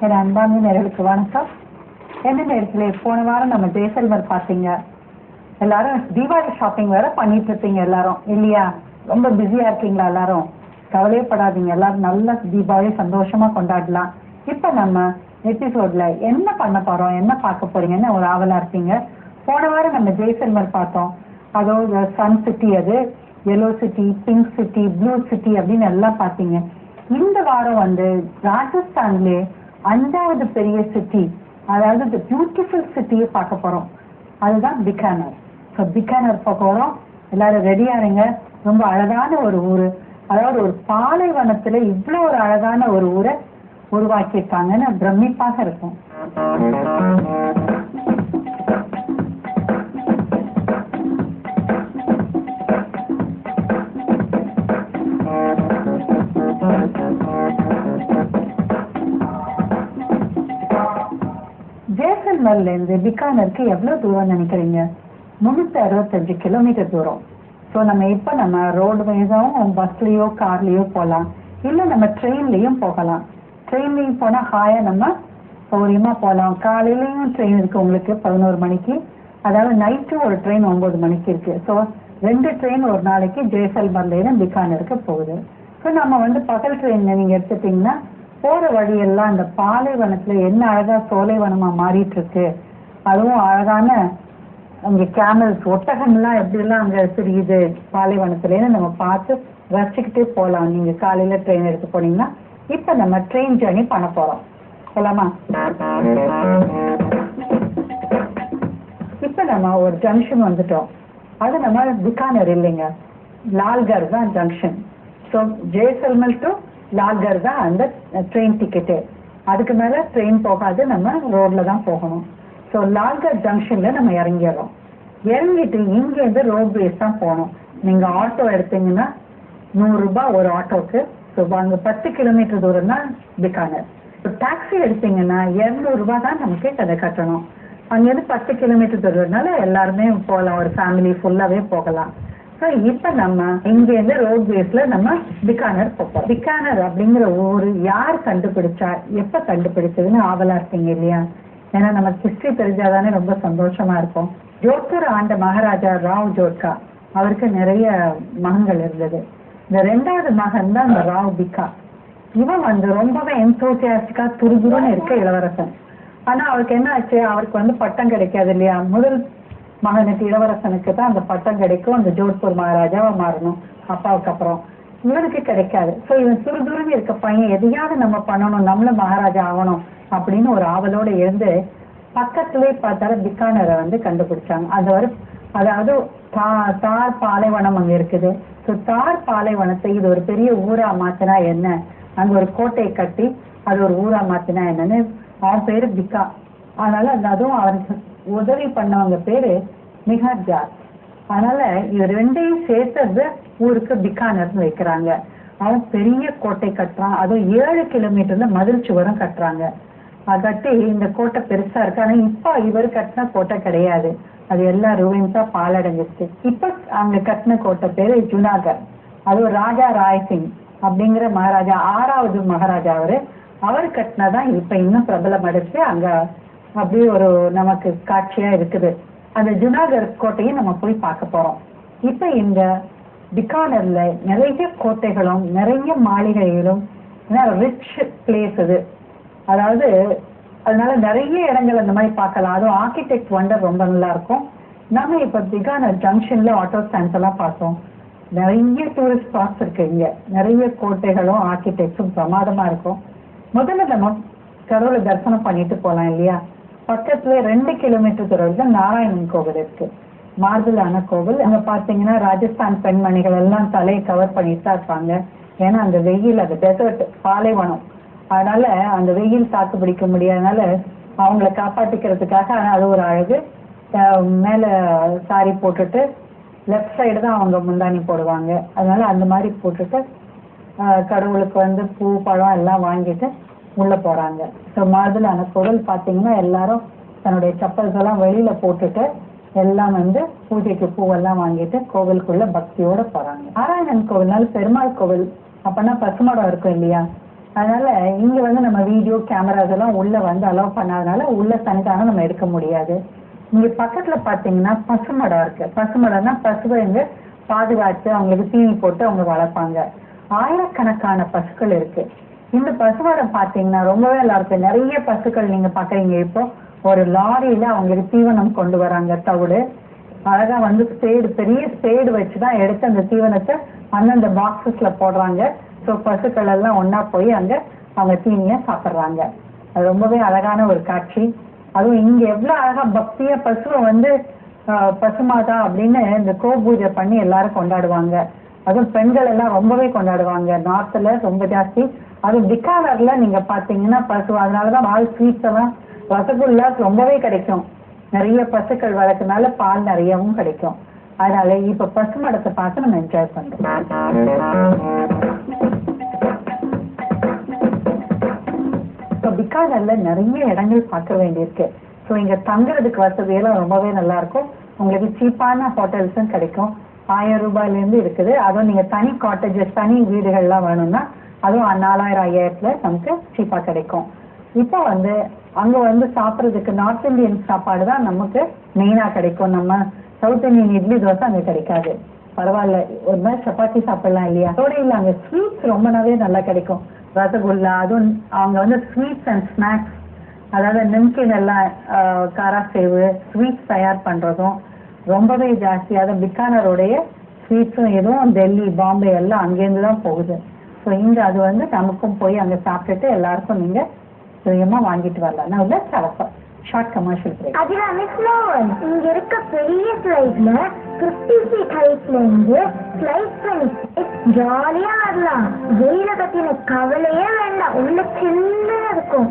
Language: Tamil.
என் அன்பான நேயர்களுக்கு வணக்கம். எந்த நேரத்துல போன வாரம் நம்ம ஜெய்சல்மர் பார்த்தீங்க. எல்லாரும் தீபாவளி ஷாப்பிங் வேற பண்ணிட்டு இருப்பீங்க எல்லாரும் இல்லையா? ரொம்ப பிஸியா இருக்கீங்களா எல்லாரும்? கவலையப்படாதீங்க, எல்லாரும் நல்ல தீபாவளி சந்தோஷமா கொண்டாடலாம். இப்ப நம்ம எபிசோட்ல என்ன பண்ண போறோம், என்ன பார்க்க போறீங்கன்னு ஒரு ஆவலா இருக்கீங்க. போன வாரம் நம்ம ஜெய்சல்மர் பார்த்தோம். அதோட சன் சிட்டி, அது yellow city, pink city, blue city அப்படின்னு எல்லாம் பார்த்தீங்க. இந்த வாரம் ராஜஸ்தான்ல 5வது பெரிய சிட்டி, அதாவது தி பியூட்டிஃபுல் சிட்டியை பார்க்க போறோம். அதுதான் பிகானர். ஸோ பிகானர் பார்க்க போறோம். எல்லாரும் ரெடியா இருங்க. ரொம்ப அழகான ஒரு ஊரு, அதாவது ஒரு பாலைவனத்துல இவ்வளவு ஒரு அழகான ஒரு ஊரை உருவாக்கியிருக்காங்கன்னு பிரமிப்பாக இருக்கும். ஜெய்சல்மர்ல இருந்து பிகானருக்கு எவ்வளவு தூரம் நினைக்கிறீங்க? 365 கிலோமீட்டர் தூரம். ஸோ நம்ம ரோடு வயதாகவும் பஸ்லயோ கார்லயோ போகலாம், இல்லை நம்ம ட்ரெயின்லயும் போகலாம். ட்ரெயின்லயும் போனா ஹாயா நம்ம சௌரியமா போகலாம். காலையிலயும் ட்ரெயின் இருக்கு உங்களுக்கு 11 மணிக்கு, அதாவது நைட்டு ஒரு ட்ரெயின் 9 மணிக்கு இருக்கு. ஸோ 2 ட்ரெயின் ஒரு நாளைக்கு ஜெய்சல்மர்ல இருந்து பிகானருக்கு போகுது. ஸோ நம்ம பகல் ட்ரெயின் நீங்க எடுத்துட்டீங்கன்னா போற வழியெல்லாம் இந்த பாலைவனத்துல என்ன அழகா சோலைவனமா மாறிட்டு இருக்கு. அதுவும் அழகான அங்க கேமல்ஸ், ஒட்டகம்லாம் எப்படி எல்லாம் அங்க தெரியுது பாலைவனத்துலன்னு நம்ம பார்த்து ரசிச்சுக்கிட்டே போகலாம். நீங்க காலையில ட்ரெயின் எடுத்து போனீங்கன்னா. இப்ப நம்ம ட்ரெயின் ஜேர்னி பண்ண போறோம். போலாமா? இப்ப நம்ம ஒரு ஜங்ஷன் வந்துட்டோம். அது நம்ம பிகானர் இல்லைங்க, லால்கர் தான் junction. So Jaisalmer to Lalgarh தான் அந்த ட்ரெயின் டிக்கெட்டு. அதுக்கு மேல ட்ரெயின் போகாது, நம்ம ரோட்ல தான் போகணும். ஸோ லால்கர் ஜங்ஷன்ல நம்ம இறங்கிடுறோம். இறங்கிட்டு இங்கேருந்து ரோட்வேஸ் தான் போகணும். நீங்க ஆட்டோ எடுத்தீங்கன்னா 100 ரூபாய் ஒரு ஆட்டோக்கு. ஸோ அங்க 10 கிலோமீட்டர் தூரம் தான் பிகானர். டாக்ஸி எடுத்தீங்கன்னா 200 ரூபாய் தான் நமக்கு அதை கட்டணும். அங்கேருந்து 10 கிலோமீட்டர் தூரம்னால எல்லாருமே போகலாம், ஒரு ஃபேமிலி ஃபுல்லாவே போகலாம். ஸோ இப்ப நம்ம இங்கேருந்து ரோட்வேஸ்ல நம்ம பிகானர் போகிறோம். பிகானர் அப்படிங்கிற ஊர் யார் கண்டுபிடிச்சா, எப்ப கண்டுபிடிச்சதுன்னு ஆவலா இருக்கீங்க இல்லையா? ஏன்னா நம்ம ஹிஸ்டரி தெரிஞ்சாதானே ரொம்ப சந்தோஷமா இருக்கும். ஜோத்பூர் ஆண்ட மகாராஜா ராவ் ஜோட்கா, அவருக்கு நிறைய மகன்கள் இருந்தது. இந்த 2வது மகன் தான் இந்த ராவ் பிகா. இவன் ரொம்பவே என்தூசியாஸ்டிக்கா துருதுருன்னு இருக்க இளவரசன். ஆனா அவருக்கு என்ன ஆச்சு, அவருக்கு பட்டம் கிடைக்காது இல்லையா? முதல் மகனுக்கு இளவரசனுக்கு தான் அந்த பட்டம் கிடைக்கும், அந்த ஜோத்பூர் மகாராஜாவா மாறணும் அப்பாவுக்கு அப்புறம். இவனுக்கு கிடைக்காது. ஸோ இவன் துருதுருன்னு இருக்க பையன், எதையாவது நம்ம பண்ணணும், நம்மளும் மகாராஜா ஆகணும் அப்படின்னு ஒரு ஆவலோட இருந்து பக்கத்திலே பார்த்தால பிகானரை கண்டுபிடிச்சாங்க. அதாவது தார் பாலைவனம் அங்க இருக்குது. ஸோ தார் பாலைவனத்தை இது ஒரு பெரிய ஊரா மாத்தினா என்ன, அங்க ஒரு கோட்டையை கட்டி அது ஒரு ஊரா மாத்தினா என்னன்னு அவன் பேரு பிகா. அதனால அதுவும் அவனுக்கு உதவி பண்ணவங்க பேரு நிஹர்ஜாத். அதனால இது 2ஐயும் சேர்த்தது ஊருக்கு பிகானர்னு வைக்கிறாங்க. அவன் பெரிய கோட்டை கட்டுறான், அதுவும் 7 கிலோமீட்டர்ல மதில் சுவரும் கட்டுறாங்க. கட்டி இந்த கோட்டை பெருசா இருக்கு. ஆனா இப்ப இவர் கட்டின கோட்டை கிடையாது, அது எல்லா ரூவின்ஸா பாலடைஞ்சிருச்சு. இப்ப அங்க கட்டின கோட்டை பேரு ஜுனாகர். அது ஒரு ராஜா ராய் சிங் அப்படிங்கிற மகாராஜா, 6வது மகாராஜா அவர் கட்டினதான் இப்ப இன்னும் பிரபலம் அடைச்சு அங்க அப்படியே ஒரு நமக்கு காட்சியா இருக்குது. அந்த ஜுனாகர் கோட்டையும் நம்ம போய் பார்க்க போறோம். இப்ப இந்த பிகானர்ல நிறைய கோட்டைகளும் நிறைய மாளிகைகளும் ரிச் பிளேஸ் அது. அதாவது அதனால நிறைய இடங்கள் அந்த மாதிரி பார்க்கலாம். அதுவும் ஆர்கிடெக்ட் வண்டர் ரொம்ப நல்லா இருக்கும். நம்ம இப்ப பிகானர் ஜங்ஷன்ல ஆட்டோ ஸ்டாண்ட்ஸ் எல்லாம் பார்த்தோம். நிறைய டூரிஸ்ட் ஸ்பாட்ஸ் இருக்கு இங்க. நிறைய கோட்டைகளும் ஆர்கிடெக்ட்ஸும் பிரமாதமா இருக்கும். முதல்ல நம்ம கடவுளை தரிசனம் பண்ணிட்டு போலாம் இல்லையா? பக்கத்துல 2 கிலோமீட்டர் தூரத்துல நாராயணன் கோவில் இருக்கு, மார்பிளான கோவில். அங்க பாத்தீங்கன்னா ராஜஸ்தான் பெண்மணிகள் எல்லாம் தலையை கவர் பண்ணிட்டு தான் இருப்பாங்க. ஏன்னா அந்த வெயில், அது டெசர்ட் பாலைவனம், அதனால அந்த வெயில் தாக்கு பிடிக்க முடியாதனால அவங்களை காப்பாற்றிக்கிறதுக்காக அது ஒரு அழகு. மேல சாரி போட்டுட்டு லெஃப்ட் சைடு தான் அவங்க முந்தானி போடுவாங்க. அதனால அந்த மாதிரி போட்டுட்டு கடவுளுக்கு பூ பழம் எல்லாம் வாங்கிட்டு உள்ள போறாங்க. ஸோ மார்பிளான கோவில் பாத்தீங்கன்னா எல்லாரும் தன்னுடைய செப்பல்ஸ் எல்லாம் வெளியில போட்டுட்டு எல்லாம் பூஜைக்கு பூவெல்லாம் வாங்கிட்டு கோவிலுக்குள்ள பக்தியோட போறாங்க. நாராயணன் கோவில்னால பெருமாள் கோவில், அப்பனா பசுமடம் இருக்கும் இல்லையா? அதனால இங்க வந்து நம்ம வீடியோ கேமராஸ் எல்லாம் உள்ள வந்து அலோவ் பண்ணாதனால உள்ள தனியாக நம்ம எடுக்க முடியாது. இங்க பக்கத்துல பாத்தீங்கன்னா பசுமடம் இருக்கு. பசுமடம்னா பசுவை இங்க பாதுகாத்து அவங்களுக்கு தீனி போட்டு அவங்க வளர்ப்பாங்க. ஆயிரக்கணக்கான பசுக்கள் இருக்கு. இந்த பசுமடம் பாத்தீங்கன்னா ரொம்பவே நல்லா இருக்கு. நிறைய பசுக்கள் நீங்க பாக்குறீங்க. இப்போ ஒரு லாரியில அவங்களுக்கு தீவனம் கொண்டு வராங்க. தவிடு அழகா வந்து ஸ்பேடு, பெரிய ஸ்பேடு வச்சுதான் எடுத்து அந்த தீவனத்தை அந்தந்த பாக்ஸஸ்ல போடுறாங்க. ஸோ பசுக்கள் எல்லாம் ஒன்னா போய் அங்க அவங்க தீனிய சாப்பிடுறாங்க. அது ரொம்பவே அழகான ஒரு காட்சி. அதுவும் இங்க எவ்வளவு அழகா பக்தியா பசுவை வந்து பசுமாதா அப்படின்னு இந்த பூஜை பண்ணி எல்லாரும் கொண்டாடுவாங்க. அதுவும் பெண்கள் எல்லாம் ரொம்பவே கொண்டாடுவாங்க. நார்த்ல ரொம்ப ஜாஸ்தி. அதுவும் பிகானர்ல நீங்க பாத்தீங்கன்னா பசு, அதனாலதான் பால் ஸ்வீட்ஸ் எல்லாம் ரசகுல்லா ரொம்பவே கிடைக்கும். நிறைய பசுக்கள் வளர்க்கறதுனால பால் நிறையவும் கிடைக்கும். அதனால இப்ப பசுமடத்தை பார்த்து நம்ம என்ஜாய் பண்றோம். இப்போ பிகானர்ல நிறைய இடங்கள் பார்க்க வேண்டியிருக்கு. ஸோ இங்க தங்குறதுக்கு வசதியெல்லாம் ரொம்பவே நல்லா இருக்கும். உங்களுக்கு சீப்பான ஹோட்டல்ஸும் கிடைக்கும். 1000 ரூபாயில இருந்து இருக்குது. அதுவும் நீங்க தனி காட்டேஜஸ், தனி வீடுகள்லாம் வேணும்னா அதுவும் 4000 5000த்துல நமக்கு சீப்பா கிடைக்கும். இப்போ வந்து அங்க வந்து சாப்பிட்றதுக்கு நார்த் இந்தியன் சாப்பாடு தான் நமக்கு மெயினா கிடைக்கும். நம்ம சவுத் இந்தியன் இட்லி தோசை அங்க கிடைக்காது. பரவாயில்ல, ஒரு மாதிரி சப்பாத்தி சாப்பிடலாம் இல்லையா? அதோட இல்லை, அங்க ஸ்வீட்ஸ் ரொம்பவே நல்லா கிடைக்கும். ரசகுல்லா, அதுவும் அவங்க வந்து ஸ்வீட்ஸ் அண்ட் ஸ்நாக்ஸ், அதாவது நிம்கின் எல்லாம் காராசேவு ஸ்வீட்ஸ் தயார் பண்றதும் ரொம்பவே ஜாஸ்தி. அதுவும் பிகானருடைய ஸ்வீட்ஸும் எதுவும் டெல்லி, பாம்பே எல்லாம் அங்கேருந்து தான் போகுது. ஸோ இங்க அது வந்து நமக்கும் போய் அங்க சாப்பிட்டுட்டு எல்லாருக்கும் நீங்க சுயமா வாங்கிட்டு வரலாம். நான் let's have a short commercial break. அதில மிஸ் மோகன், இங்க இருக்க பெரிய ஸ்லைட்ல 50 ஃபீட் ஹைட்ல இருந்து ஸ்லைட் பண்ணி ஜாலியா வரலாம். வெயில பத்தின கவலையே வேண்டாம். உள்ள சில்லுன்னு இருக்கும்.